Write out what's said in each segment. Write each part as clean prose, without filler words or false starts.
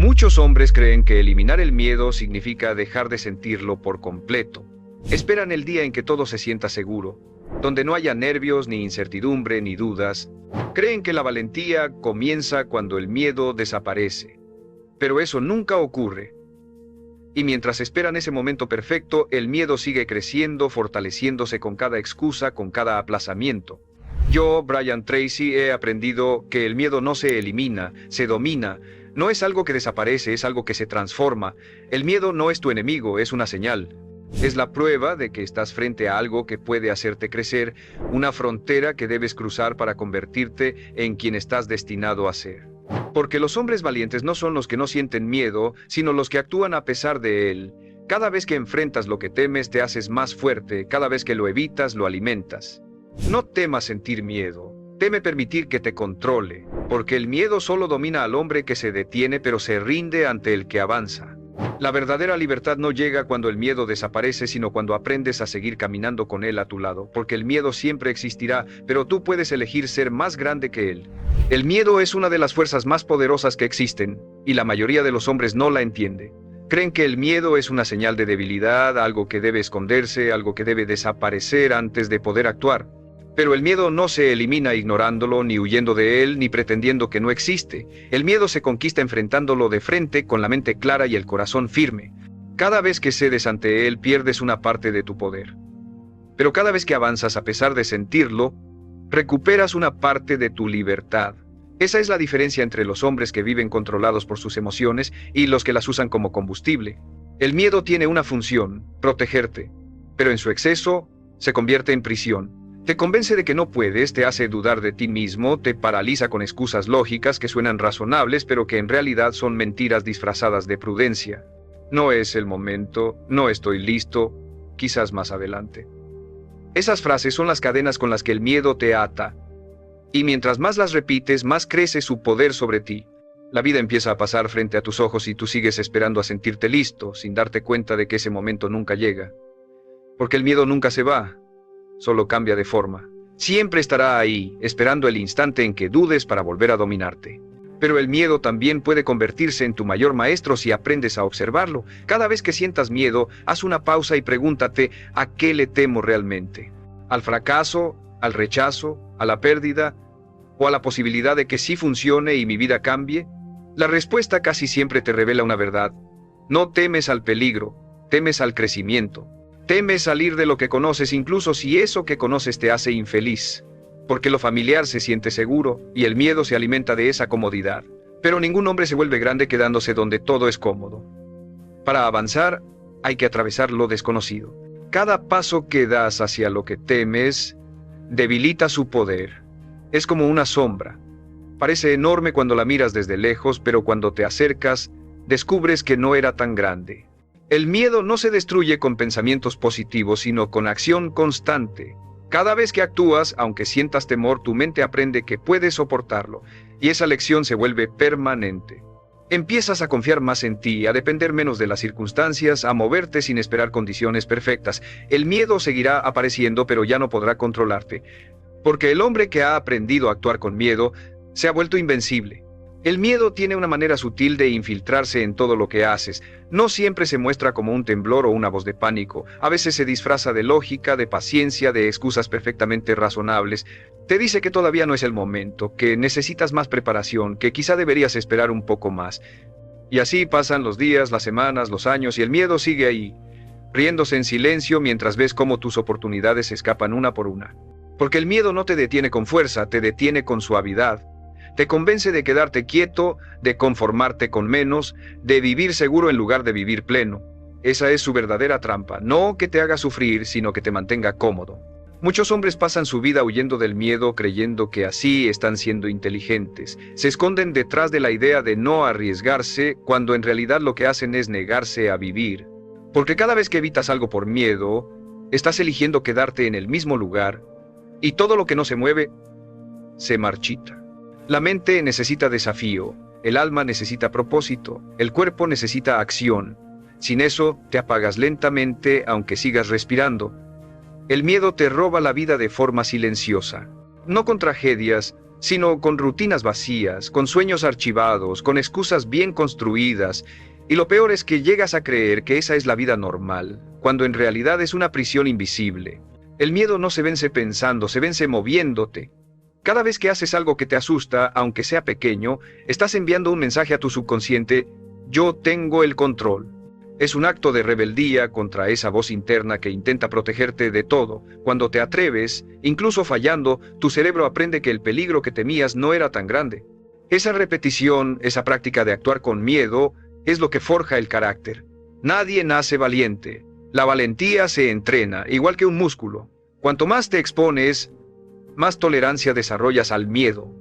Muchos hombres creen que eliminar el miedo significa dejar de sentirlo por completo. Esperan el día en que todo se sienta seguro, donde no haya nervios, ni incertidumbre, ni dudas. Creen que la valentía comienza cuando el miedo desaparece. Pero eso nunca ocurre. Y mientras esperan ese momento perfecto, el miedo sigue creciendo, fortaleciéndose con cada excusa, con cada aplazamiento. Yo, Brian Tracy, he aprendido que el miedo no se elimina, se domina. No es algo que desaparece, es algo que se transforma. El miedo no es tu enemigo, es una señal. Es la prueba de que estás frente a algo que puede hacerte crecer, una frontera que debes cruzar para convertirte en quien estás destinado a ser. Porque los hombres valientes no son los que no sienten miedo, sino los que actúan a pesar de él. Cada vez que enfrentas lo que temes, te haces más fuerte. Cada vez que lo evitas, lo alimentas. No temas sentir miedo. Teme permitir que te controle, porque el miedo solo domina al hombre que se detiene, pero se rinde ante el que avanza. La verdadera libertad no llega cuando el miedo desaparece, sino cuando aprendes a seguir caminando con él a tu lado, porque el miedo siempre existirá, pero tú puedes elegir ser más grande que él. El miedo es una de las fuerzas más poderosas que existen, y la mayoría de los hombres no la entiende. Creen que el miedo es una señal de debilidad, algo que debe esconderse, algo que debe desaparecer antes de poder actuar. Pero el miedo no se elimina ignorándolo, ni huyendo de él, ni pretendiendo que no existe. El miedo se conquista enfrentándolo de frente, con la mente clara y el corazón firme. Cada vez que cedes ante él, pierdes una parte de tu poder. Pero cada vez que avanzas a pesar de sentirlo, recuperas una parte de tu libertad. Esa es la diferencia entre los hombres que viven controlados por sus emociones y los que las usan como combustible. El miedo tiene una función, protegerte, pero en su exceso se convierte en prisión. Te convence de que no puedes, te hace dudar de ti mismo, te paraliza con excusas lógicas que suenan razonables, pero que en realidad son mentiras disfrazadas de prudencia. No es el momento, no estoy listo, quizás más adelante. Esas frases son las cadenas con las que el miedo te ata. Y mientras más las repites, más crece su poder sobre ti. La vida empieza a pasar frente a tus ojos y tú sigues esperando a sentirte listo, sin darte cuenta de que ese momento nunca llega. Porque el miedo nunca se va. Solo cambia de forma. Siempre estará ahí, esperando el instante en que dudes para volver a dominarte. Pero el miedo también puede convertirse en tu mayor maestro si aprendes a observarlo. Cada vez que sientas miedo, haz una pausa y pregúntate, ¿a qué le temo realmente? ¿Al fracaso? ¿Al rechazo? ¿A la pérdida? ¿O a la posibilidad de que sí funcione y mi vida cambie? La respuesta casi siempre te revela una verdad. No temes al peligro, temes al crecimiento. Temes salir de lo que conoces, incluso si eso que conoces te hace infeliz. Porque lo familiar se siente seguro y el miedo se alimenta de esa comodidad. Pero ningún hombre se vuelve grande quedándose donde todo es cómodo. Para avanzar, hay que atravesar lo desconocido. Cada paso que das hacia lo que temes debilita su poder. Es como una sombra. Parece enorme cuando la miras desde lejos, pero cuando te acercas, descubres que no era tan grande. El miedo no se destruye con pensamientos positivos, sino con acción constante. Cada vez que actúas, aunque sientas temor, tu mente aprende que puedes soportarlo, y esa lección se vuelve permanente. Empiezas a confiar más en ti, a depender menos de las circunstancias, a moverte sin esperar condiciones perfectas. El miedo seguirá apareciendo, pero ya no podrá controlarte. Porque el hombre que ha aprendido a actuar con miedo, se ha vuelto invencible. El miedo tiene una manera sutil de infiltrarse en todo lo que haces. No siempre se muestra como un temblor o una voz de pánico. A veces se disfraza de lógica, de paciencia, de excusas perfectamente razonables. Te dice que todavía no es el momento, que necesitas más preparación, que quizá deberías esperar un poco más. Y así pasan los días, las semanas, los años, y el miedo sigue ahí, riéndose en silencio mientras ves cómo tus oportunidades escapan una por una. Porque el miedo no te detiene con fuerza, te detiene con suavidad. Te convence de quedarte quieto, de conformarte con menos, de vivir seguro en lugar de vivir pleno. Esa es su verdadera trampa, no que te haga sufrir, sino que te mantenga cómodo. Muchos hombres pasan su vida huyendo del miedo, creyendo que así están siendo inteligentes. Se esconden detrás de la idea de no arriesgarse, cuando en realidad lo que hacen es negarse a vivir. Porque cada vez que evitas algo por miedo, estás eligiendo quedarte en el mismo lugar, y todo lo que no se mueve, se marchita. La mente necesita desafío, el alma necesita propósito, el cuerpo necesita acción. Sin eso, te apagas lentamente aunque sigas respirando. El miedo te roba la vida de forma silenciosa, no con tragedias, sino con rutinas vacías, con sueños archivados, con excusas bien construidas, y lo peor es que llegas a creer que esa es la vida normal, cuando en realidad es una prisión invisible. El miedo no se vence pensando, se vence moviéndote. Cada vez que haces algo que te asusta, aunque sea pequeño, estás enviando un mensaje a tu subconsciente: yo tengo el control. Es un acto de rebeldía contra esa voz interna que intenta protegerte de todo. Cuando te atreves, incluso fallando, tu cerebro aprende que el peligro que temías no era tan grande. Esa repetición, esa práctica de actuar con miedo, es lo que forja el carácter. Nadie nace valiente. La valentía se entrena, igual que un músculo. Cuanto más te expones, más tolerancia desarrollas al miedo.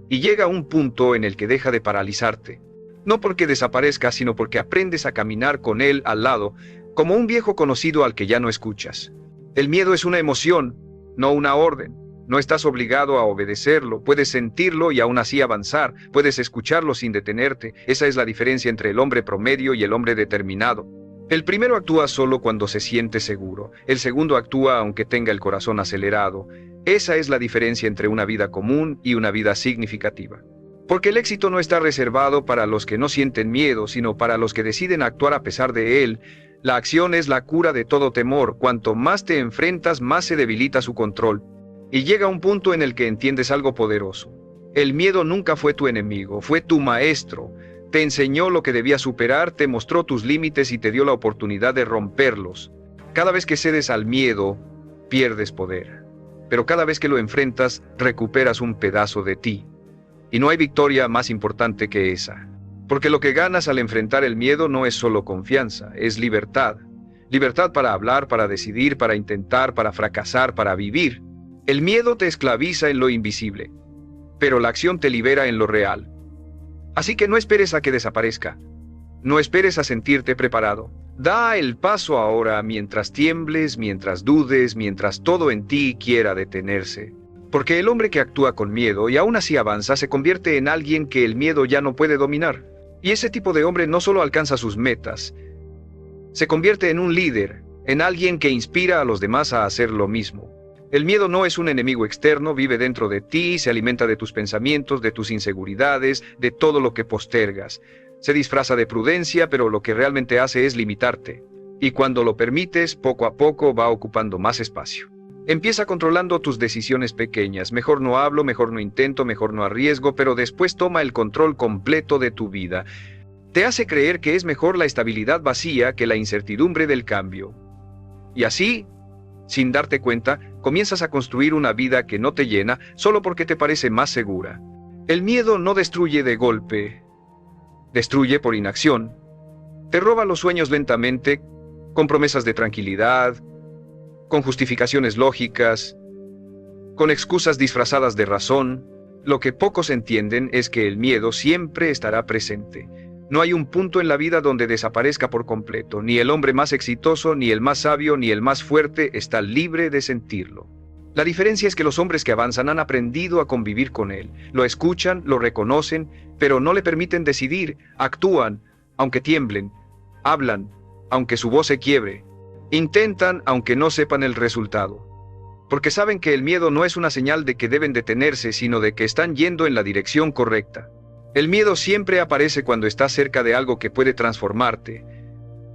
Y llega un punto en el que deja de paralizarte. No porque desaparezca, sino porque aprendes a caminar con él al lado, como un viejo conocido al que ya no escuchas. El miedo es una emoción, no una orden. No estás obligado a obedecerlo, puedes sentirlo y aún así avanzar, puedes escucharlo sin detenerte. Esa es la diferencia entre el hombre promedio y el hombre determinado. El primero actúa solo cuando se siente seguro, el segundo actúa aunque tenga el corazón acelerado. Esa es la diferencia entre una vida común y una vida significativa. Porque el éxito no está reservado para los que no sienten miedo, sino para los que deciden actuar a pesar de él. La acción es la cura de todo temor. Cuanto más te enfrentas, más se debilita su control. Y llega un punto en el que entiendes algo poderoso. El miedo nunca fue tu enemigo, fue tu maestro. Te enseñó lo que debías superar, te mostró tus límites y te dio la oportunidad de romperlos. Cada vez que cedes al miedo, pierdes poder. Pero cada vez que lo enfrentas, recuperas un pedazo de ti. Y no hay victoria más importante que esa. Porque lo que ganas al enfrentar el miedo no es solo confianza, es libertad. Libertad para hablar, para decidir, para intentar, para fracasar, para vivir. El miedo te esclaviza en lo invisible, pero la acción te libera en lo real. Así que no esperes a que desaparezca. No esperes a sentirte preparado. Da el paso ahora mientras tiembles, mientras dudes, mientras todo en ti quiera detenerse. Porque el hombre que actúa con miedo y aún así avanza se convierte en alguien que el miedo ya no puede dominar. Y ese tipo de hombre no solo alcanza sus metas, se convierte en un líder, en alguien que inspira a los demás a hacer lo mismo. El miedo no es un enemigo externo, vive dentro de ti, se alimenta de tus pensamientos, de tus inseguridades, de todo lo que postergas. Se disfraza de prudencia, pero lo que realmente hace es limitarte. Y cuando lo permites, poco a poco va ocupando más espacio. Empieza controlando tus decisiones pequeñas. Mejor no hablo, mejor no intento, mejor no arriesgo, pero después toma el control completo de tu vida. Te hace creer que es mejor la estabilidad vacía que la incertidumbre del cambio. Y así, sin darte cuenta, comienzas a construir una vida que no te llena solo porque te parece más segura. El miedo no destruye de golpe, destruye por inacción. Te roba los sueños lentamente, con promesas de tranquilidad, con justificaciones lógicas, con excusas disfrazadas de razón. Lo que pocos entienden es que el miedo siempre estará presente. No hay un punto en la vida donde desaparezca por completo. Ni el hombre más exitoso, ni el más sabio, ni el más fuerte está libre de sentirlo. La diferencia es que los hombres que avanzan han aprendido a convivir con él. Lo escuchan, lo reconocen, pero no le permiten decidir. Actúan, aunque tiemblen. Hablan, aunque su voz se quiebre. Intentan, aunque no sepan el resultado. Porque saben que el miedo no es una señal de que deben detenerse, sino de que están yendo en la dirección correcta. El miedo siempre aparece cuando estás cerca de algo que puede transformarte.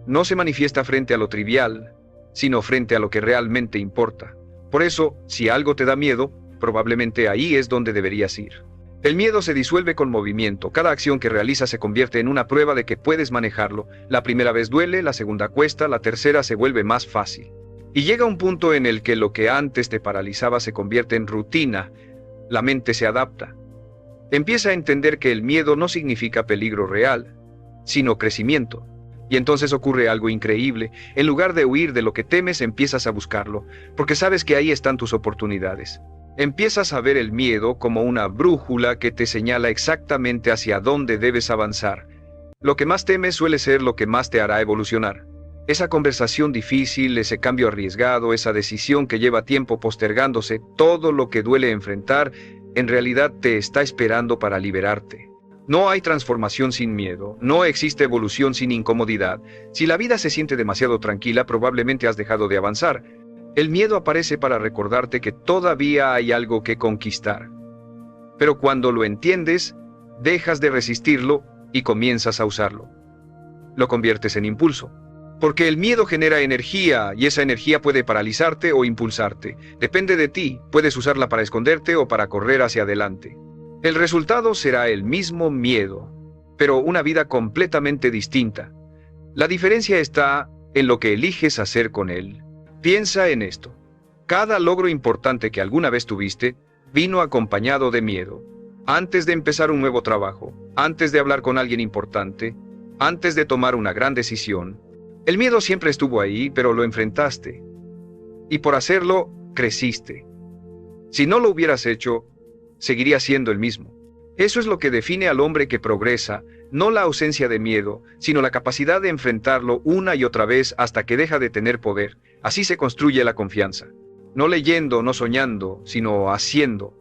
No se manifiesta frente a lo trivial, sino frente a lo que realmente importa. Por eso, si algo te da miedo, probablemente ahí es donde deberías ir. El miedo se disuelve con movimiento. Cada acción que realizas se convierte en una prueba de que puedes manejarlo. La primera vez duele, la segunda cuesta, la tercera se vuelve más fácil. Y llega un punto en el que lo que antes te paralizaba se convierte en rutina. La mente se adapta. Empieza a entender que el miedo no significa peligro real, sino crecimiento. Y entonces ocurre algo increíble. En lugar de huir de lo que temes, empiezas a buscarlo, porque sabes que ahí están tus oportunidades. Empiezas a ver el miedo como una brújula que te señala exactamente hacia dónde debes avanzar. Lo que más temes suele ser lo que más te hará evolucionar. Esa conversación difícil, ese cambio arriesgado, esa decisión que lleva tiempo postergándose, todo lo que duele enfrentar, en realidad te está esperando para liberarte. No hay transformación sin miedo, no existe evolución sin incomodidad. Si la vida se siente demasiado tranquila, probablemente has dejado de avanzar. El miedo aparece para recordarte que todavía hay algo que conquistar. Pero cuando lo entiendes, dejas de resistirlo y comienzas a usarlo. Lo conviertes en impulso. Porque el miedo genera energía y esa energía puede paralizarte o impulsarte. Depende de ti, puedes usarla para esconderte o para correr hacia adelante. El resultado será el mismo miedo, pero una vida completamente distinta. La diferencia está en lo que eliges hacer con él. Piensa en esto. Cada logro importante que alguna vez tuviste vino acompañado de miedo. Antes de empezar un nuevo trabajo, antes de hablar con alguien importante, antes de tomar una gran decisión. El miedo siempre estuvo ahí, pero lo enfrentaste. Y por hacerlo, creciste. Si no lo hubieras hecho, seguiría siendo el mismo. Eso es lo que define al hombre que progresa, no la ausencia de miedo, sino la capacidad de enfrentarlo una y otra vez hasta que deja de tener poder. Así se construye la confianza. No leyendo, no soñando, sino haciendo.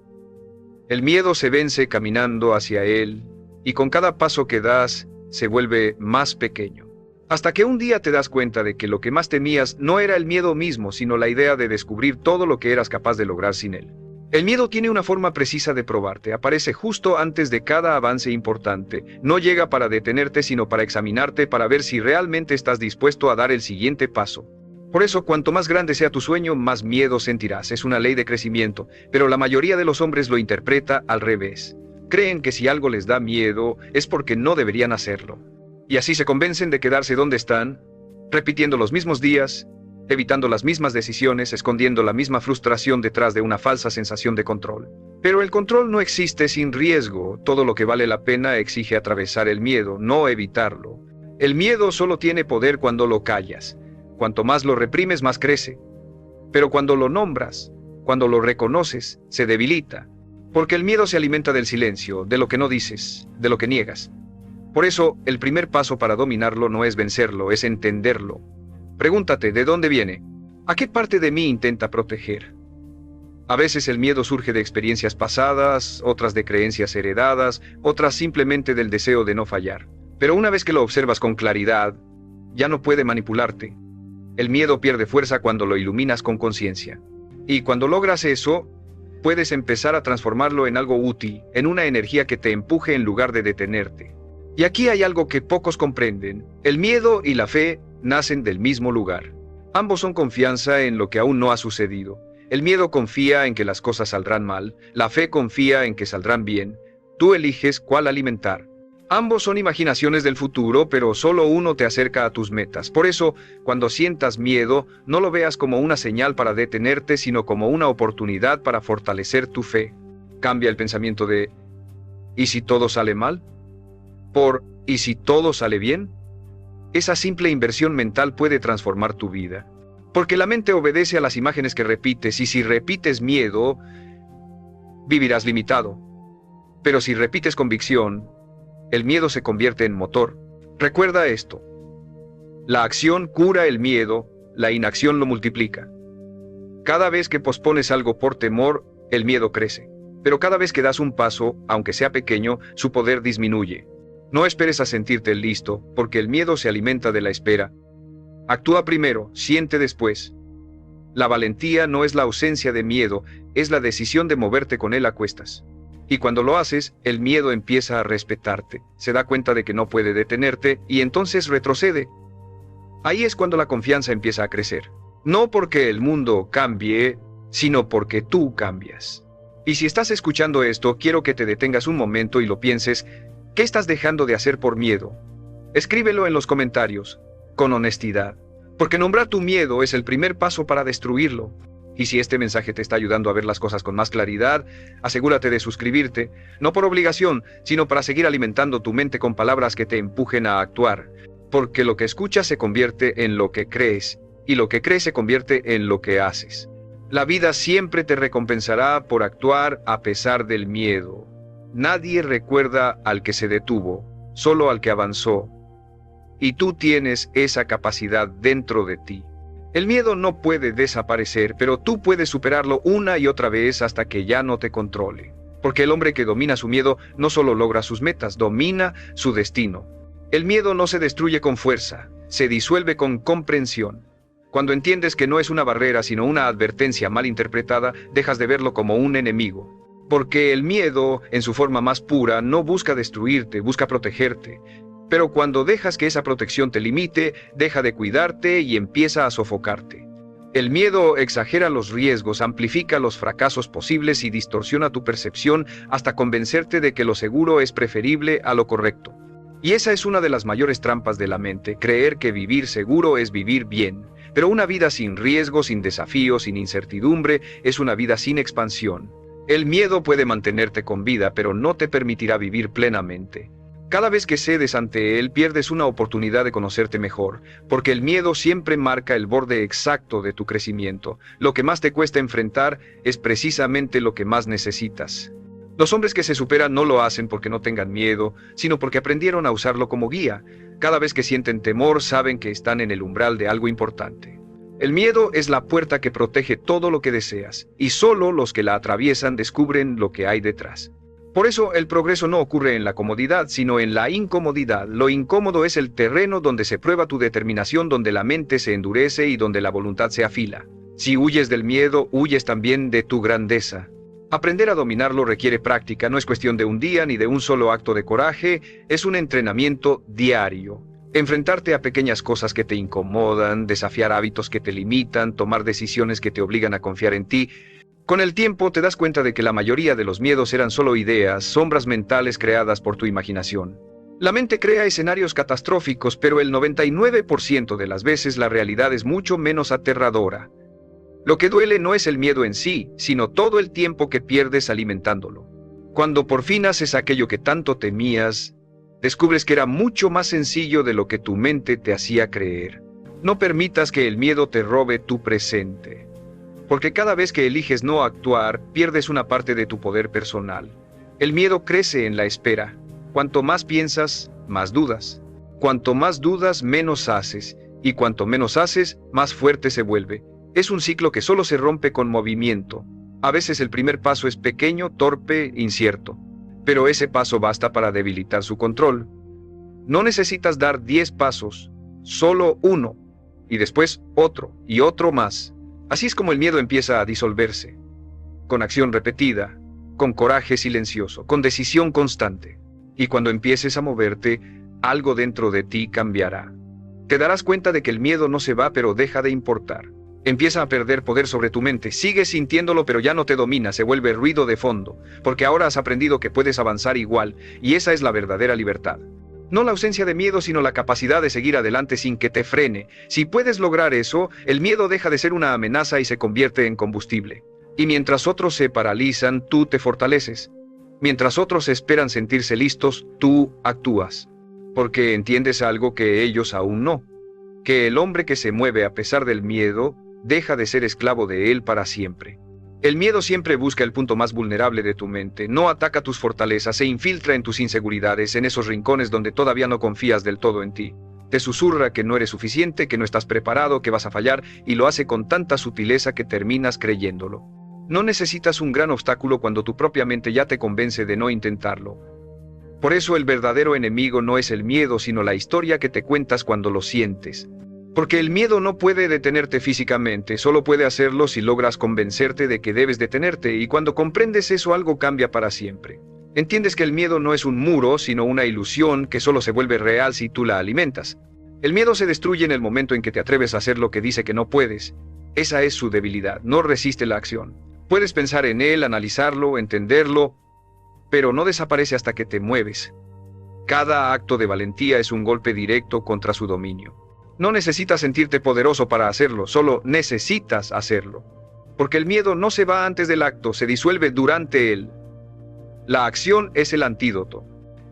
El miedo se vence caminando hacia él, y con cada paso que das, se vuelve más pequeño. Hasta que un día te das cuenta de que lo que más temías no era el miedo mismo, sino la idea de descubrir todo lo que eras capaz de lograr sin él. El miedo tiene una forma precisa de probarte, aparece justo antes de cada avance importante. No llega para detenerte, sino para examinarte, para ver si realmente estás dispuesto a dar el siguiente paso. Por eso, cuanto más grande sea tu sueño, más miedo sentirás. Es una ley de crecimiento, pero la mayoría de los hombres lo interpreta al revés. Creen que si algo les da miedo, es porque no deberían hacerlo. Y así se convencen de quedarse donde están, repitiendo los mismos días, evitando las mismas decisiones, escondiendo la misma frustración detrás de una falsa sensación de control. Pero el control no existe sin riesgo. Todo lo que vale la pena exige atravesar el miedo, no evitarlo. El miedo solo tiene poder cuando lo callas. Cuanto más lo reprimes, más crece. Pero cuando lo nombras, cuando lo reconoces, se debilita. Porque el miedo se alimenta del silencio, de lo que no dices, de lo que niegas. Por eso, el primer paso para dominarlo no es vencerlo, es entenderlo. Pregúntate, ¿de dónde viene? ¿A qué parte de mí intenta proteger? A veces el miedo surge de experiencias pasadas, otras de creencias heredadas, otras simplemente del deseo de no fallar. Pero una vez que lo observas con claridad, ya no puede manipularte. El miedo pierde fuerza cuando lo iluminas con conciencia. Y cuando logras eso, puedes empezar a transformarlo en algo útil, en una energía que te empuje en lugar de detenerte. Y aquí hay algo que pocos comprenden. El miedo y la fe nacen del mismo lugar. Ambos son confianza en lo que aún no ha sucedido. El miedo confía en que las cosas saldrán mal, la fe confía en que saldrán bien. Tú eliges cuál alimentar. Ambos son imaginaciones del futuro, pero solo uno te acerca a tus metas. Por eso, cuando sientas miedo, no lo veas como una señal para detenerte, sino como una oportunidad para fortalecer tu fe. Cambia el pensamiento de ¿y si todo sale mal? Por ¿y si todo sale bien? Esa simple inversión mental puede transformar tu vida. Porque la mente obedece a las imágenes que repites, y si repites miedo, vivirás limitado. Pero si repites convicción, el miedo se convierte en motor. Recuerda esto. La acción cura el miedo, la inacción lo multiplica. Cada vez que pospones algo por temor, el miedo crece. Pero cada vez que das un paso, aunque sea pequeño, su poder disminuye. No esperes a sentirte listo, porque el miedo se alimenta de la espera. Actúa primero, siente después. La valentía no es la ausencia de miedo, es la decisión de moverte con él a cuestas. Y cuando lo haces, el miedo empieza a respetarte, se da cuenta de que no puede detenerte y entonces retrocede. Ahí es cuando la confianza empieza a crecer. No porque el mundo cambie, sino porque tú cambias. Y si estás escuchando esto, quiero que te detengas un momento y lo pienses. ¿Qué estás dejando de hacer por miedo? Escríbelo en los comentarios, con honestidad. Porque nombrar tu miedo es el primer paso para destruirlo. Y si este mensaje te está ayudando a ver las cosas con más claridad, asegúrate de suscribirte, no por obligación, sino para seguir alimentando tu mente con palabras que te empujen a actuar. Porque lo que escuchas se convierte en lo que crees, y lo que crees se convierte en lo que haces. La vida siempre te recompensará por actuar a pesar del miedo. Nadie recuerda al que se detuvo, solo al que avanzó. Y tú tienes esa capacidad dentro de ti. El miedo no puede desaparecer, pero tú puedes superarlo una y otra vez hasta que ya no te controle. Porque el hombre que domina su miedo no solo logra sus metas, domina su destino. El miedo no se destruye con fuerza, se disuelve con comprensión. Cuando entiendes que no es una barrera sino una advertencia mal interpretada, dejas de verlo como un enemigo. Porque el miedo, en su forma más pura, no busca destruirte, busca protegerte. Pero cuando dejas que esa protección te limite, deja de cuidarte y empieza a sofocarte. El miedo exagera los riesgos, amplifica los fracasos posibles y distorsiona tu percepción hasta convencerte de que lo seguro es preferible a lo correcto. Y esa es una de las mayores trampas de la mente, creer que vivir seguro es vivir bien. Pero una vida sin riesgo, sin desafíos, sin incertidumbre, es una vida sin expansión. El miedo puede mantenerte con vida, pero no te permitirá vivir plenamente. Cada vez que cedes ante él, pierdes una oportunidad de conocerte mejor, porque el miedo siempre marca el borde exacto de tu crecimiento. Lo que más te cuesta enfrentar es precisamente lo que más necesitas. Los hombres que se superan no lo hacen porque no tengan miedo, sino porque aprendieron a usarlo como guía. Cada vez que sienten temor, saben que están en el umbral de algo importante. El miedo es la puerta que protege todo lo que deseas, y solo los que la atraviesan descubren lo que hay detrás. Por eso el progreso no ocurre en la comodidad, sino en la incomodidad. Lo incómodo es el terreno donde se prueba tu determinación, donde la mente se endurece y donde la voluntad se afila. Si huyes del miedo, huyes también de tu grandeza. Aprender a dominarlo requiere práctica, no es cuestión de un día ni de un solo acto de coraje, es un entrenamiento diario. Enfrentarte a pequeñas cosas que te incomodan, desafiar hábitos que te limitan, tomar decisiones que te obligan a confiar en ti. Con el tiempo te das cuenta de que la mayoría de los miedos eran solo ideas, sombras mentales creadas por tu imaginación. La mente crea escenarios catastróficos, pero el 99% de las veces la realidad es mucho menos aterradora. Lo que duele no es el miedo en sí, sino todo el tiempo que pierdes alimentándolo. Cuando por fin haces aquello que tanto temías, descubres que era mucho más sencillo de lo que tu mente te hacía creer. No permitas que el miedo te robe tu presente. Porque cada vez que eliges no actuar, pierdes una parte de tu poder personal. El miedo crece en la espera. Cuanto más piensas, más dudas. Cuanto más dudas, menos haces. Y cuanto menos haces, más fuerte se vuelve. Es un ciclo que solo se rompe con movimiento. A veces el primer paso es pequeño, torpe, incierto. Pero ese paso basta para debilitar su control. No necesitas dar 10 pasos, solo uno. Y después otro, y otro más. Así es como el miedo empieza a disolverse, con acción repetida, con coraje silencioso, con decisión constante. Y cuando empieces a moverte, algo dentro de ti cambiará. Te darás cuenta de que el miedo no se va, pero deja de importar. Empieza a perder poder sobre tu mente, sigues sintiéndolo pero ya no te domina, se vuelve ruido de fondo, porque ahora has aprendido que puedes avanzar igual, y esa es la verdadera libertad. No la ausencia de miedo, sino la capacidad de seguir adelante sin que te frene. Si puedes lograr eso, el miedo deja de ser una amenaza y se convierte en combustible. Y mientras otros se paralizan, tú te fortaleces. Mientras otros esperan sentirse listos, tú actúas. Porque entiendes algo que ellos aún no. Que el hombre que se mueve a pesar del miedo, deja de ser esclavo de él para siempre. El miedo siempre busca el punto más vulnerable de tu mente, no ataca tus fortalezas, se infiltra en tus inseguridades, en esos rincones donde todavía no confías del todo en ti. Te susurra que no eres suficiente, que no estás preparado, que vas a fallar, y lo hace con tanta sutileza que terminas creyéndolo. No necesitas un gran obstáculo cuando tu propia mente ya te convence de no intentarlo. Por eso el verdadero enemigo no es el miedo, sino la historia que te cuentas cuando lo sientes. Porque el miedo no puede detenerte físicamente, solo puede hacerlo si logras convencerte de que debes detenerte, y cuando comprendes eso algo cambia para siempre. Entiendes que el miedo no es un muro, sino una ilusión que solo se vuelve real si tú la alimentas. El miedo se destruye en el momento en que te atreves a hacer lo que dice que no puedes. Esa es su debilidad, no resiste la acción. Puedes pensar en él, analizarlo, entenderlo, pero no desaparece hasta que te mueves. Cada acto de valentía es un golpe directo contra su dominio. No necesitas sentirte poderoso para hacerlo, solo necesitas hacerlo. Porque el miedo no se va antes del acto, se disuelve durante él. La acción es el antídoto.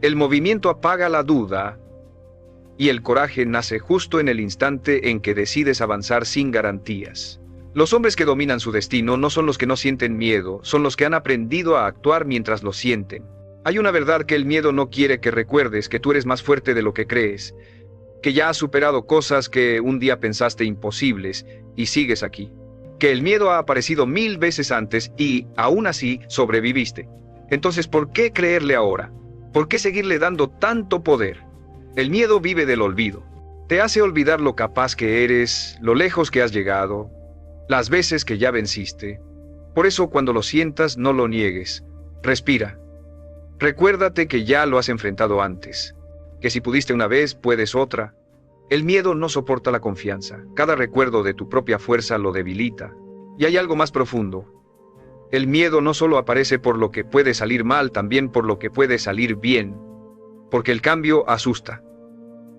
El movimiento apaga la duda y el coraje nace justo en el instante en que decides avanzar sin garantías. Los hombres que dominan su destino no son los que no sienten miedo, son los que han aprendido a actuar mientras lo sienten. Hay una verdad que el miedo no quiere que recuerdes, que tú eres más fuerte de lo que crees, que ya has superado cosas que un día pensaste imposibles y sigues aquí. Que el miedo ha aparecido 1000 veces antes y, aún así, sobreviviste. Entonces, ¿por qué creerle ahora? ¿Por qué seguirle dando tanto poder? El miedo vive del olvido. Te hace olvidar lo capaz que eres, lo lejos que has llegado, las veces que ya venciste. Por eso, cuando lo sientas, no lo niegues. Respira. Recuérdate que ya lo has enfrentado antes, que si pudiste una vez, puedes otra. El miedo no soporta la confianza. Cada recuerdo de tu propia fuerza lo debilita. Y hay algo más profundo. El miedo no solo aparece por lo que puede salir mal, también por lo que puede salir bien. Porque el cambio asusta.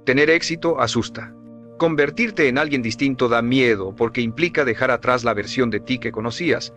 Tener éxito asusta. Convertirte en alguien distinto da miedo porque implica dejar atrás la versión de ti que conocías.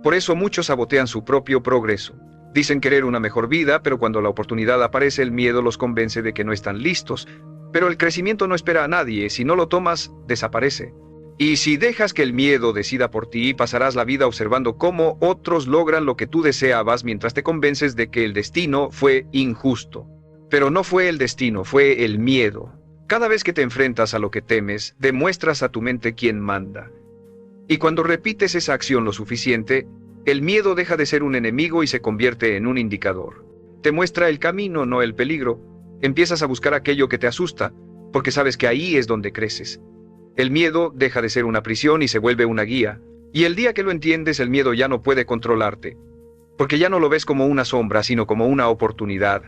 Por eso muchos sabotean su propio progreso. Dicen querer una mejor vida, pero cuando la oportunidad aparece, el miedo los convence de que no están listos. Pero el crecimiento no espera a nadie. Si no lo tomas, desaparece. Y si dejas que el miedo decida por ti, pasarás la vida observando cómo otros logran lo que tú deseabas mientras te convences de que el destino fue injusto. Pero no fue el destino, fue el miedo. Cada vez que te enfrentas a lo que temes, demuestras a tu mente quién manda. Y cuando repites esa acción lo suficiente, el miedo deja de ser un enemigo y se convierte en un indicador. Te muestra el camino, no el peligro. Empiezas a buscar aquello que te asusta, porque sabes que ahí es donde creces. El miedo deja de ser una prisión y se vuelve una guía. Y el día que lo entiendes, el miedo ya no puede controlarte, porque ya no lo ves como una sombra, sino como una oportunidad.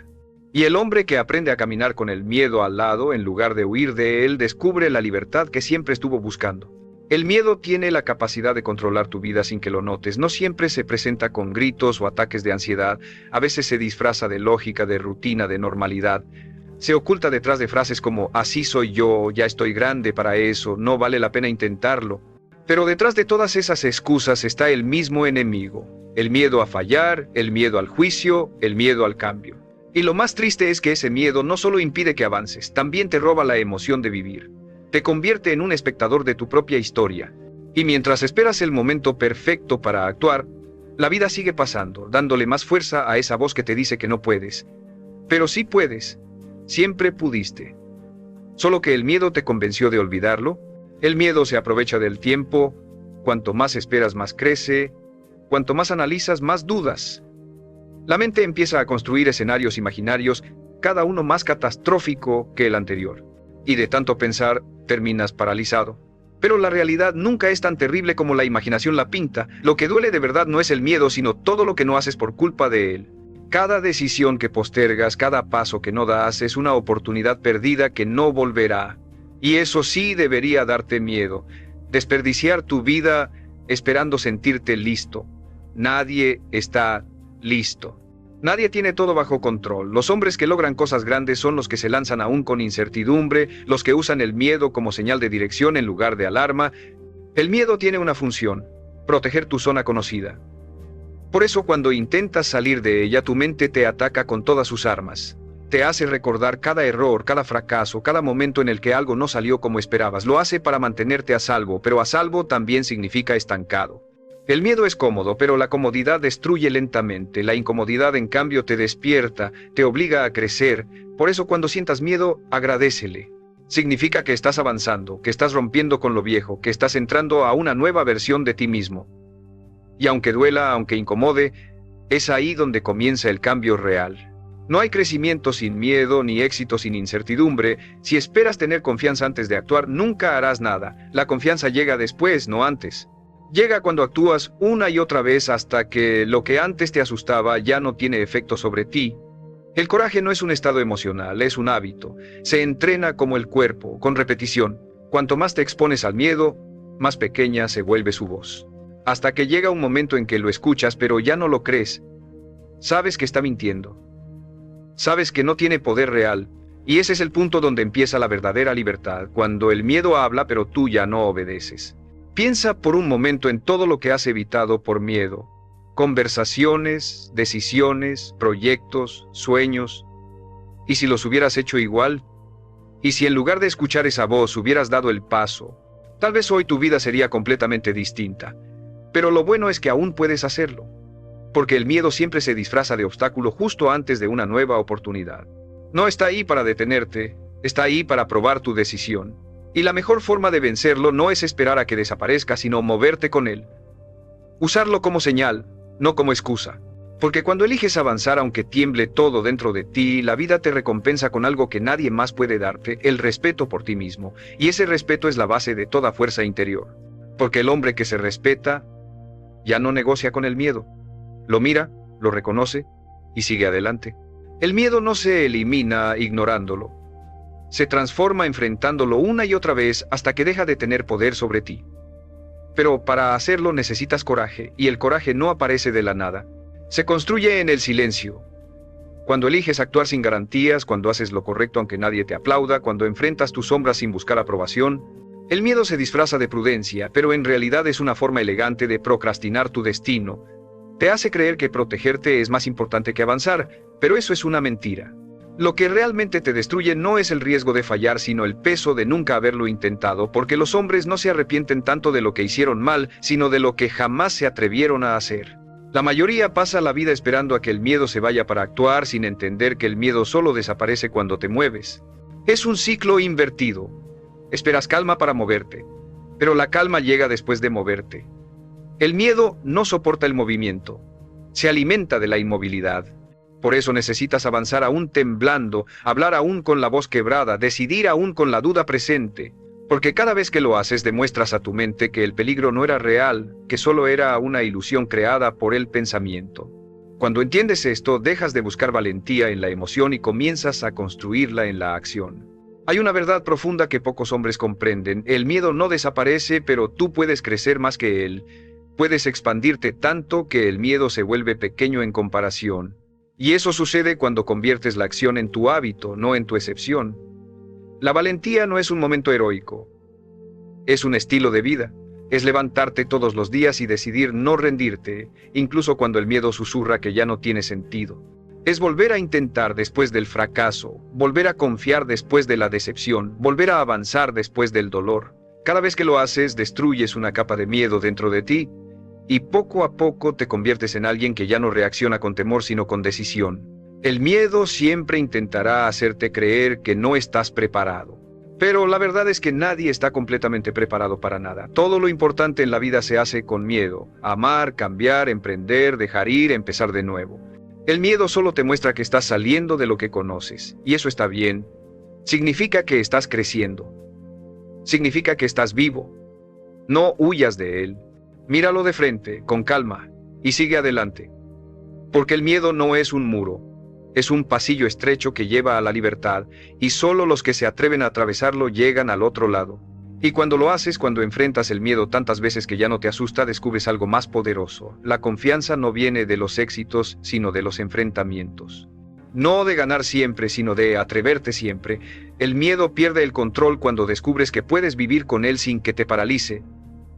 Y el hombre que aprende a caminar con el miedo al lado, en lugar de huir de él, descubre la libertad que siempre estuvo buscando. El miedo tiene la capacidad de controlar tu vida sin que lo notes. No siempre se presenta con gritos o ataques de ansiedad. A veces se disfraza de lógica, de rutina, de normalidad. Se oculta detrás de frases como así soy yo, ya estoy grande para eso, no vale la pena intentarlo. Pero detrás de todas esas excusas está el mismo enemigo. El miedo a fallar, el miedo al juicio, el miedo al cambio. Y lo más triste es que ese miedo no solo impide que avances, también te roba la emoción de vivir. Te convierte en un espectador de tu propia historia. Y mientras esperas el momento perfecto para actuar, la vida sigue pasando, dándole más fuerza a esa voz que te dice que no puedes. Pero sí puedes. Siempre pudiste. Solo que el miedo te convenció de olvidarlo. El miedo se aprovecha del tiempo. Cuanto más esperas, más crece. Cuanto más analizas, más dudas. La mente empieza a construir escenarios imaginarios, cada uno más catastrófico que el anterior. Y de tanto pensar, terminas paralizado. Pero la realidad nunca es tan terrible como la imaginación la pinta. Lo que duele de verdad no es el miedo, sino todo lo que no haces por culpa de él. Cada decisión que postergas, cada paso que no das, es una oportunidad perdida que no volverá. Y eso sí debería darte miedo. Desperdiciar tu vida esperando sentirte listo. Nadie está listo. Nadie tiene todo bajo control. Los hombres que logran cosas grandes son los que se lanzan aún con incertidumbre, los que usan el miedo como señal de dirección en lugar de alarma. El miedo tiene una función: proteger tu zona conocida. Por eso cuando intentas salir de ella, tu mente te ataca con todas sus armas. Te hace recordar cada error, cada fracaso, cada momento en el que algo no salió como esperabas. Lo hace para mantenerte a salvo, pero a salvo también significa estancado. El miedo es cómodo, pero la comodidad destruye lentamente. La incomodidad, en cambio, te despierta, te obliga a crecer. Por eso cuando sientas miedo, agradécele. Significa que estás avanzando, que estás rompiendo con lo viejo, que estás entrando a una nueva versión de ti mismo. Y aunque duela, aunque incomode, es ahí donde comienza el cambio real. No hay crecimiento sin miedo, ni éxito sin incertidumbre. Si esperas tener confianza antes de actuar, nunca harás nada. La confianza llega después, no antes. Llega cuando actúas una y otra vez hasta que lo que antes te asustaba ya no tiene efecto sobre ti. El coraje no es un estado emocional, es un hábito. Se entrena como el cuerpo, con repetición. Cuanto más te expones al miedo, más pequeña se vuelve su voz. Hasta que llega un momento en que lo escuchas, pero ya no lo crees. Sabes que está mintiendo. Sabes que no tiene poder real. Y ese es el punto donde empieza la verdadera libertad, cuando el miedo habla, pero tú ya no obedeces. Piensa por un momento en todo lo que has evitado por miedo. Conversaciones, decisiones, proyectos, sueños. ¿Y si los hubieras hecho igual? ¿Y si en lugar de escuchar esa voz hubieras dado el paso? Tal vez hoy tu vida sería completamente distinta. Pero lo bueno es que aún puedes hacerlo. Porque el miedo siempre se disfraza de obstáculo justo antes de una nueva oportunidad. No está ahí para detenerte, está ahí para probar tu decisión. Y la mejor forma de vencerlo no es esperar a que desaparezca, sino moverte con él. Usarlo como señal, no como excusa. Porque cuando eliges avanzar aunque tiemble todo dentro de ti, la vida te recompensa con algo que nadie más puede darte: el respeto por ti mismo. Y ese respeto es la base de toda fuerza interior. Porque el hombre que se respeta ya no negocia con el miedo. Lo mira, lo reconoce y sigue adelante. El miedo no se elimina ignorándolo. Se transforma enfrentándolo una y otra vez hasta que deja de tener poder sobre ti. Pero para hacerlo necesitas coraje, y el coraje no aparece de la nada. Se construye en el silencio. Cuando eliges actuar sin garantías, cuando haces lo correcto aunque nadie te aplauda, cuando enfrentas tus sombras sin buscar aprobación, el miedo se disfraza de prudencia, pero en realidad es una forma elegante de procrastinar tu destino. Te hace creer que protegerte es más importante que avanzar, pero eso es una mentira. Lo que realmente te destruye no es el riesgo de fallar, sino el peso de nunca haberlo intentado, porque los hombres no se arrepienten tanto de lo que hicieron mal, sino de lo que jamás se atrevieron a hacer. La mayoría pasa la vida esperando a que el miedo se vaya para actuar, sin entender que el miedo solo desaparece cuando te mueves. Es un ciclo invertido. Esperas calma para moverte, pero la calma llega después de moverte. El miedo no soporta el movimiento, se alimenta de la inmovilidad. Por eso necesitas avanzar aún temblando, hablar aún con la voz quebrada, decidir aún con la duda presente. Porque cada vez que lo haces demuestras a tu mente que el peligro no era real, que solo era una ilusión creada por el pensamiento. Cuando entiendes esto, dejas de buscar valentía en la emoción y comienzas a construirla en la acción. Hay una verdad profunda que pocos hombres comprenden. El miedo no desaparece, pero tú puedes crecer más que él. Puedes expandirte tanto que el miedo se vuelve pequeño en comparación. Y eso sucede cuando conviertes la acción en tu hábito, no en tu excepción. La valentía no es un momento heroico, es un estilo de vida. Es levantarte todos los días y decidir no rendirte, incluso cuando el miedo susurra que ya no tiene sentido. Es volver a intentar después del fracaso, volver a confiar después de la decepción, volver a avanzar después del dolor. Cada vez que lo haces, destruyes una capa de miedo dentro de ti, y poco a poco te conviertes en alguien que ya no reacciona con temor sino con decisión. El miedo siempre intentará hacerte creer que no estás preparado. Pero la verdad es que nadie está completamente preparado para nada. Todo lo importante en la vida se hace con miedo. Amar, cambiar, emprender, dejar ir, empezar de nuevo. El miedo solo te muestra que estás saliendo de lo que conoces. Y eso está bien. Significa que estás creciendo. Significa que estás vivo. No huyas de él. Míralo de frente, con calma, y sigue adelante. Porque el miedo no es un muro. Es un pasillo estrecho que lleva a la libertad, y solo los que se atreven a atravesarlo llegan al otro lado. Y cuando lo haces, cuando enfrentas el miedo tantas veces que ya no te asusta, descubres algo más poderoso. La confianza no viene de los éxitos, sino de los enfrentamientos. No de ganar siempre, sino de atreverte siempre. El miedo pierde el control cuando descubres que puedes vivir con él sin que te paralice.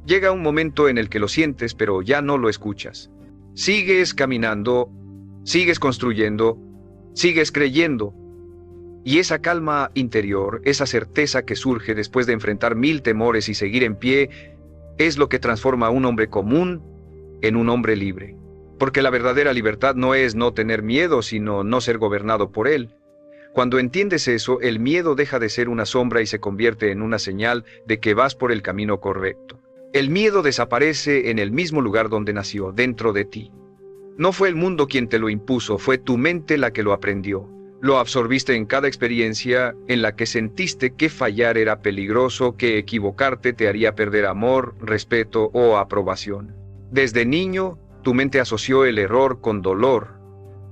Llega un momento en el que lo sientes, pero ya no lo escuchas. Sigues caminando, sigues construyendo, sigues creyendo. Y esa calma interior, esa certeza que surge después de enfrentar 1000 temores y seguir en pie, es lo que transforma a un hombre común en un hombre libre. Porque la verdadera libertad no es no tener miedo, sino no ser gobernado por él. Cuando entiendes eso, el miedo deja de ser una sombra y se convierte en una señal de que vas por el camino correcto. El miedo desaparece en el mismo lugar donde nació, dentro de ti. No fue el mundo quien te lo impuso, fue tu mente la que lo aprendió. Lo absorbiste en cada experiencia en la que sentiste que fallar era peligroso, que equivocarte te haría perder amor, respeto o aprobación. Desde niño, tu mente asoció el error con dolor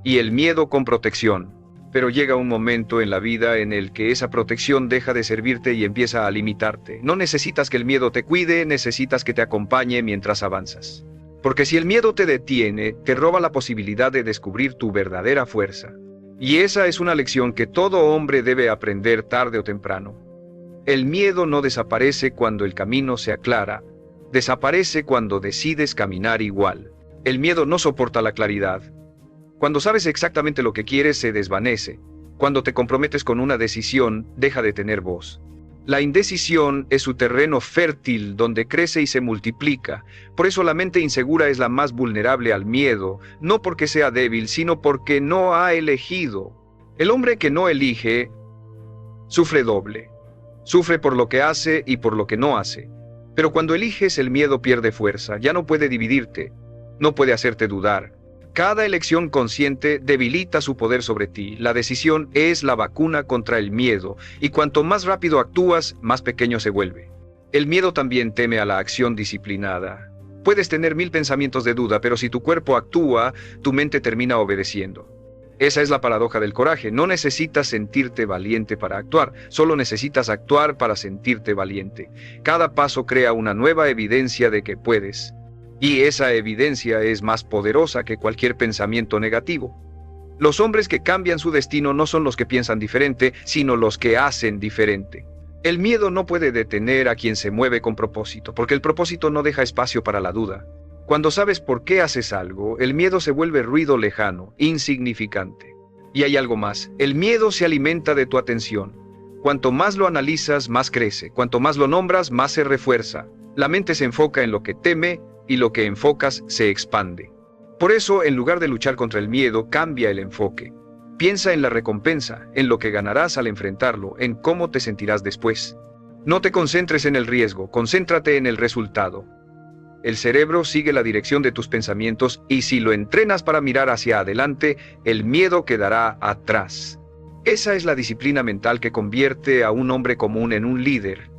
y el miedo con protección. Pero llega un momento en la vida en el que esa protección deja de servirte y empieza a limitarte. No necesitas que el miedo te cuide, necesitas que te acompañe mientras avanzas. Porque si el miedo te detiene, te roba la posibilidad de descubrir tu verdadera fuerza. Y esa es una lección que todo hombre debe aprender tarde o temprano. El miedo no desaparece cuando el camino se aclara, desaparece cuando decides caminar igual. El miedo no soporta la claridad. Cuando sabes exactamente lo que quieres, se desvanece. Cuando te comprometes con una decisión, deja de tener voz. La indecisión es su terreno fértil donde crece y se multiplica. Por eso la mente insegura es la más vulnerable al miedo, no porque sea débil, sino porque no ha elegido. El hombre que no elige, sufre doble. Sufre por lo que hace y por lo que no hace. Pero cuando eliges, el miedo pierde fuerza, ya no puede dividirte, no puede hacerte dudar. Cada elección consciente debilita su poder sobre ti. La decisión es la vacuna contra el miedo, y cuanto más rápido actúas, más pequeño se vuelve. El miedo también teme a la acción disciplinada. Puedes tener 1000 pensamientos de duda, pero si tu cuerpo actúa, tu mente termina obedeciendo. Esa es la paradoja del coraje. No necesitas sentirte valiente para actuar, solo necesitas actuar para sentirte valiente. Cada paso crea una nueva evidencia de que puedes. Y esa evidencia es más poderosa que cualquier pensamiento negativo. Los hombres que cambian su destino no son los que piensan diferente, sino los que hacen diferente. El miedo no puede detener a quien se mueve con propósito, porque el propósito no deja espacio para la duda. Cuando sabes por qué haces algo, el miedo se vuelve ruido lejano, insignificante. Y hay algo más, el miedo se alimenta de tu atención. Cuanto más lo analizas, más crece. Cuanto más lo nombras, más se refuerza. La mente se enfoca en lo que teme y lo que enfocas se expande. Por eso, en lugar de luchar contra el miedo, cambia el enfoque. Piensa en la recompensa, en lo que ganarás al enfrentarlo, en cómo te sentirás después. No te concentres en el riesgo, concéntrate en el resultado. El cerebro sigue la dirección de tus pensamientos y si lo entrenas para mirar hacia adelante, el miedo quedará atrás. Esa es la disciplina mental que convierte a un hombre común en un líder.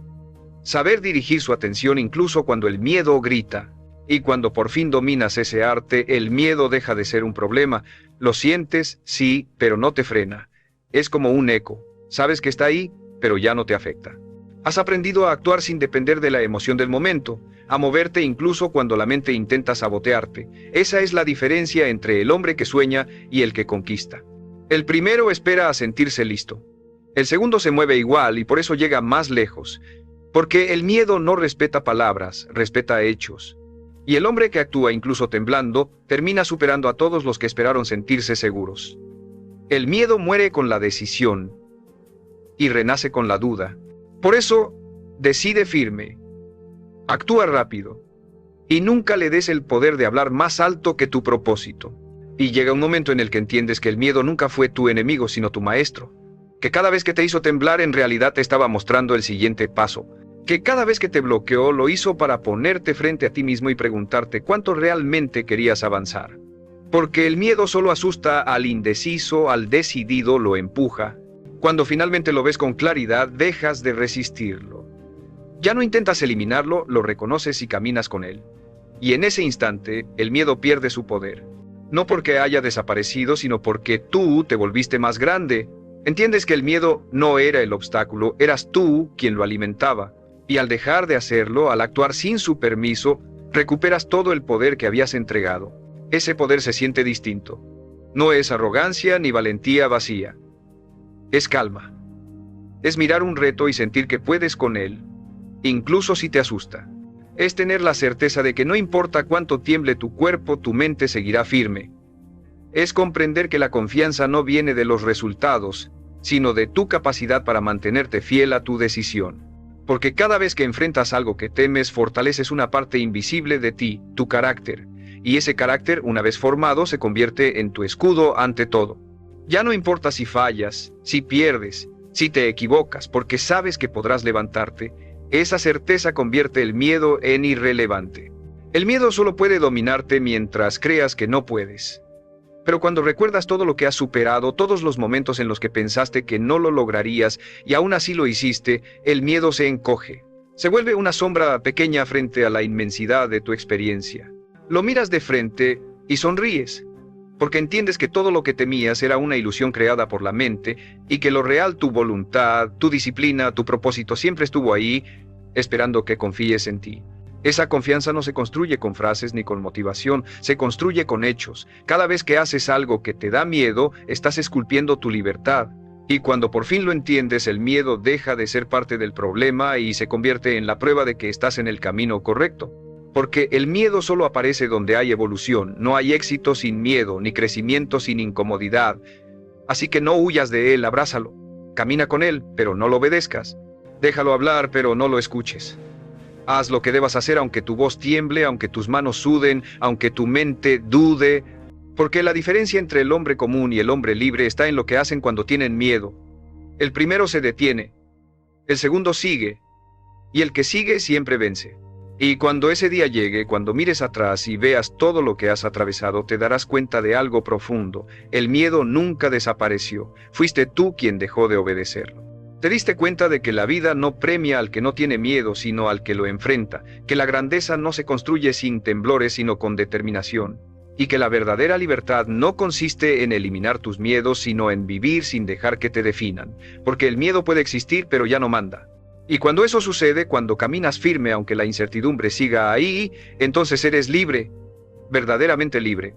Saber dirigir su atención incluso cuando el miedo grita. Y cuando por fin dominas ese arte, el miedo deja de ser un problema. Lo sientes, sí, pero no te frena. Es como un eco. Sabes que está ahí, pero ya no te afecta. Has aprendido a actuar sin depender de la emoción del momento, a moverte incluso cuando la mente intenta sabotearte. Esa es la diferencia entre el hombre que sueña y el que conquista. El primero espera a sentirse listo. El segundo se mueve igual y por eso llega más lejos. Porque el miedo no respeta palabras, respeta hechos. Y el hombre que actúa incluso temblando, termina superando a todos los que esperaron sentirse seguros. El miedo muere con la decisión y renace con la duda. Por eso, decide firme, actúa rápido y nunca le des el poder de hablar más alto que tu propósito. Y llega un momento en el que entiendes que el miedo nunca fue tu enemigo, sino tu maestro. Que cada vez que te hizo temblar, en realidad te estaba mostrando el siguiente paso. Que cada vez que te bloqueó, lo hizo para ponerte frente a ti mismo y preguntarte cuánto realmente querías avanzar. Porque el miedo solo asusta al indeciso, al decidido lo empuja. Cuando finalmente lo ves con claridad, dejas de resistirlo. Ya no intentas eliminarlo, lo reconoces y caminas con él. Y en ese instante, el miedo pierde su poder. No porque haya desaparecido, sino porque tú te volviste más grande. Entiendes que el miedo no era el obstáculo, eras tú quien lo alimentaba. Y al dejar de hacerlo, al actuar sin su permiso, recuperas todo el poder que habías entregado. Ese poder se siente distinto. No es arrogancia ni valentía vacía. Es calma. Es mirar un reto y sentir que puedes con él, incluso si te asusta. Es tener la certeza de que no importa cuánto tiemble tu cuerpo, tu mente seguirá firme. Es comprender que la confianza no viene de los resultados, sino de tu capacidad para mantenerte fiel a tu decisión. Porque cada vez que enfrentas algo que temes, fortaleces una parte invisible de ti, tu carácter. Y ese carácter, una vez formado, se convierte en tu escudo ante todo. Ya no importa si fallas, si pierdes, si te equivocas, porque sabes que podrás levantarte. Esa certeza convierte el miedo en irrelevante. El miedo solo puede dominarte mientras creas que no puedes. Pero cuando recuerdas todo lo que has superado, todos los momentos en los que pensaste que no lo lograrías y aún así lo hiciste, el miedo se encoge. Se vuelve una sombra pequeña frente a la inmensidad de tu experiencia. Lo miras de frente y sonríes, porque entiendes que todo lo que temías era una ilusión creada por la mente y que lo real, tu voluntad, tu disciplina, tu propósito siempre estuvo ahí, esperando que confíes en ti. Esa confianza no se construye con frases ni con motivación, se construye con hechos. Cada vez que haces algo que te da miedo, estás esculpiendo tu libertad. Y cuando por fin lo entiendes, el miedo deja de ser parte del problema y se convierte en la prueba de que estás en el camino correcto. Porque el miedo solo aparece donde hay evolución, no hay éxito sin miedo, ni crecimiento sin incomodidad. Así que no huyas de él, abrázalo. Camina con él, pero no lo obedezcas. Déjalo hablar, pero no lo escuches. Haz lo que debas hacer aunque tu voz tiemble, aunque tus manos suden, aunque tu mente dude. Porque la diferencia entre el hombre común y el hombre libre está en lo que hacen cuando tienen miedo. El primero se detiene, el segundo sigue, y el que sigue siempre vence. Y cuando ese día llegue, cuando mires atrás y veas todo lo que has atravesado, te darás cuenta de algo profundo. El miedo nunca desapareció. Fuiste tú quien dejó de obedecerlo. Te diste cuenta de que la vida no premia al que no tiene miedo, sino al que lo enfrenta, que la grandeza no se construye sin temblores, sino con determinación, y que la verdadera libertad no consiste en eliminar tus miedos, sino en vivir sin dejar que te definan, porque el miedo puede existir, pero ya no manda. Y cuando eso sucede, cuando caminas firme aunque la incertidumbre siga ahí, entonces eres libre, verdaderamente libre.